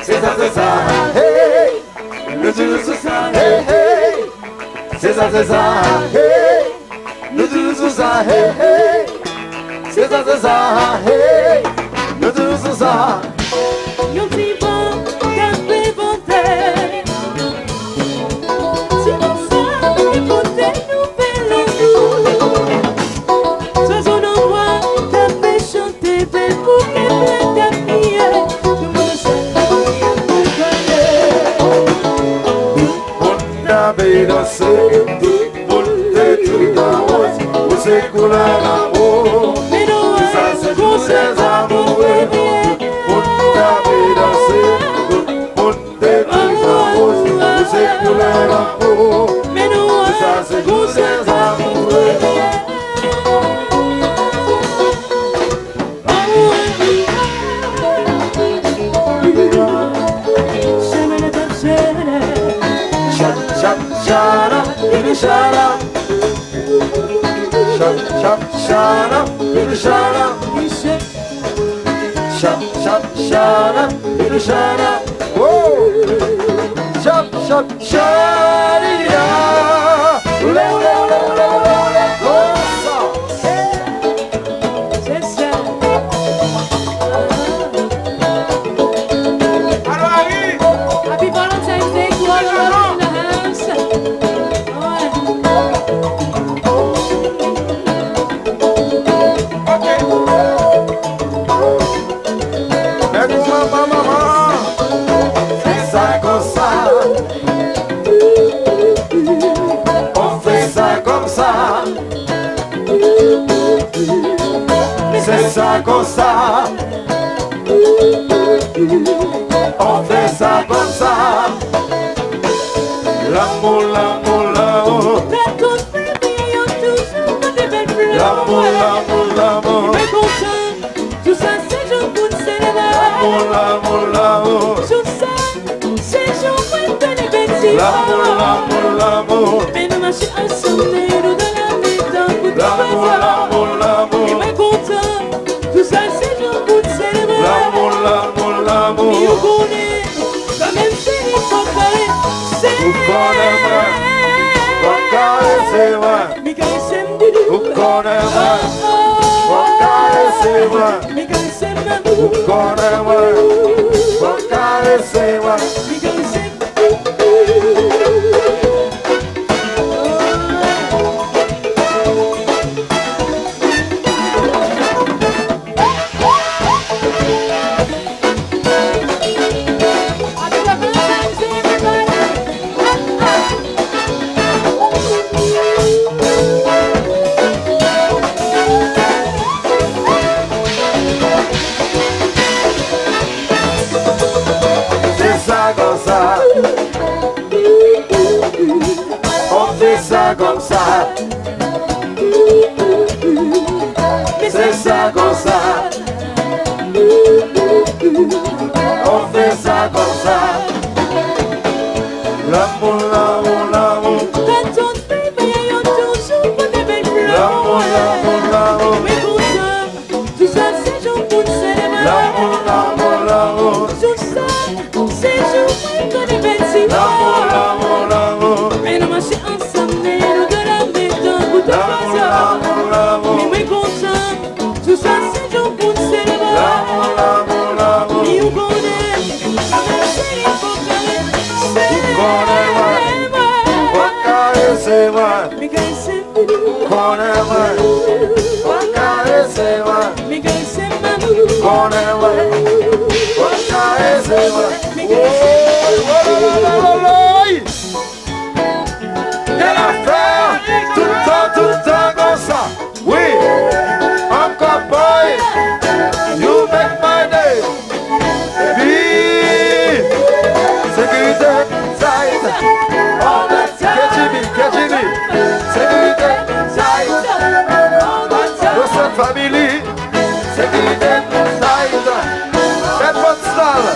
c'est ça, hey, nous tous ça, hey, hey, c'est ça, hey, nous tous ça, hey, hey, c'est ça, hey, nous tous ça. Yon ti bon, café bonté. Si nous sommes bonté, nous faisons nous. Sois son endroit, t'as fait chanter, belle pour qu'elle prenne ta fille. Tout le monde On a bien dansé, tout le monde est tout en rose, où c'est couleur d'amour. mais non, Ça c'est tous ces amours. On a bien dansé, tout le monde est tout en rose, où c'est couleur d'amour. mais non, Ça c'est tous ces amours. Shut up, baby, shut up. Shut up, baby, shut up. Shut up, baby, shut up. Whoa. Shut it up. c'est ça. Happy Valentine's Day to all of us in the house. C'est ça comme ça. On fait ça comme ça. C'est ça comme ça. On fait ça comme ça. L'amour, l'amour, l'amour. L'amour, l'amour, l'amour. Tout ça, c'est jour pour célébrer. L'amour, l'amour. Tout ça, c'est jour pour te libérer. L'amour, l'amour. Mais nous marchons ensemble et nous dans la maison pour te L'amour, faire. l'amour, Et l'amour. moi content, tout ça, c'est jour pour célébrer. L'amour, l'amour, Mais l'amour. on connaît, quand même, c'est il faut parler. Vous connaissez, vous connaissez-moi. Mais quand il s'aime du doux. Vous connaissez-moi. Vous connaissez-moi. Mais quand il s'aime d'un Vous bout. connaissez-moi. Vous connaissez-moi. Mais quand il s'aime. C'est ça comme ça. On fait ça comme ça. C'est ça comme ça. On fait ça comme ça. L'amour, l'amour, l'amour. Quand on fait, mais il y a toujours pas de belles fleurs. L'amour, l'amour, l'amour. Mais content, tout ça, c'est jour pour célébrer. L'amour, l'amour, l'amour. Tout ça, c'est jour pour te libérer. L'amour, l'amour, l'amour. Mais nous marchons ensemble et nous dans la maison pour te L'amour, faire. l'amour, l'amour. Mais moi content, tout ça, c'est jour pour célébrer. L'amour, l'amour, l'amour. Mais on connaît, quand même, c'est il faut parler. Connais-moi. Vous connaissez-moi. Mais quand il s'aime du doux. Connais-moi. Vous connaissez-moi. Mais quand il s'aime d'amour. Connais-moi. Vous connaissez-moi. Mais quand il s'aime. Quelle affaire! Tout le temps comme ça. Oui, encore boy, you make my day. Baby, sécurité, side, all that time. KGB, sécurité, side, Wilson family, sécurité, side. Faites votre salle.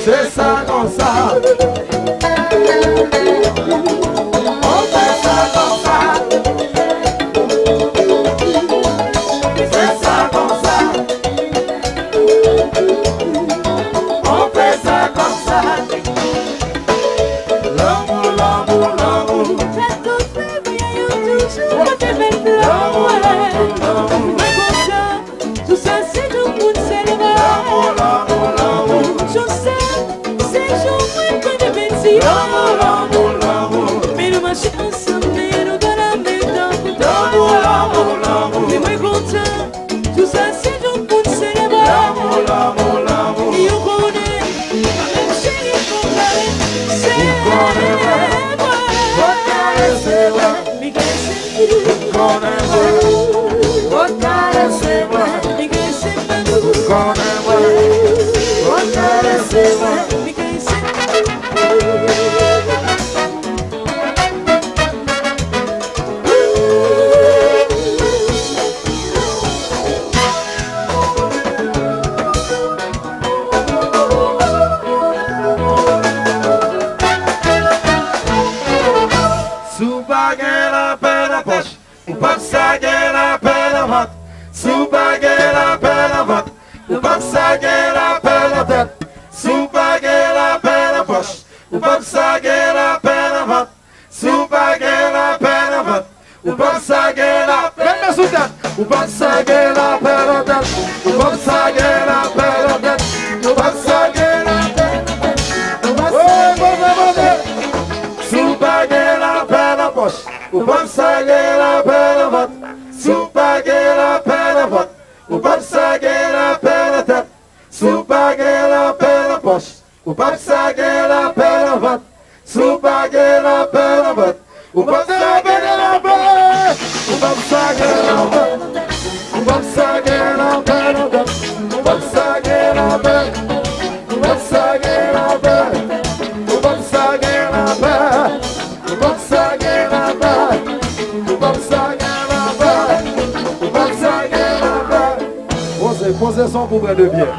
c'est ça comme ça. On fait ça comme ça. C'est ça comme ça. On fait ça comme ça. L'amour, l'amour, l'amour. J'ai tout fait, mais y'a toujours des belles fleurs. Tout ça, c'est tout pour célébrer. L'amour, l'amour, l'amour. Je sais, c'est jour pour de bêtises. L'amour, l'amour, l'amour. Mais nous marchons ensemble, mais nous allons la mettre dans le L'amour, l'amour, l'amour. mais moi content, tout ça c'est jour pour célébrer. L'amour, l'amour, l'amour. Et on connaît, même chérie, qu'on connaît, c'est moi. C'est vrai. Mais qu'est-ce que c'est Qu'on aime. C'est vrai. mais qu'est-ce que c'est Qu'on aime. C'est vrai. mais qu'est-ce que c'est Sous baguette la peine à poche, ou pas ça la peine à vente. Sous baguette la peine à vente, ou pas ça la peine à tête. Sous baguette la peine à poche, ou pas ça la peine à vente. Sous baguette la peine à vente, ou pas ça la peine à tête. Ou pas ça la peine à tête. Ou pas ça la peine à tête. Ou pas ça la peine à tête. Sous baguette la peine à poche, ou pas ça la peine à vente. Sous baguette la peine à vente, ou pas ça la peine à tête. Sous baguette la peine à poche, ou pas ça la peine à vente. Sous baguette la peine à vente, ou pas ça la peine, ou pas ça la peine, ou pas ça la peine à vente. Ou pas ça la peine, ou pas ça la peine. Posez son pour de bière.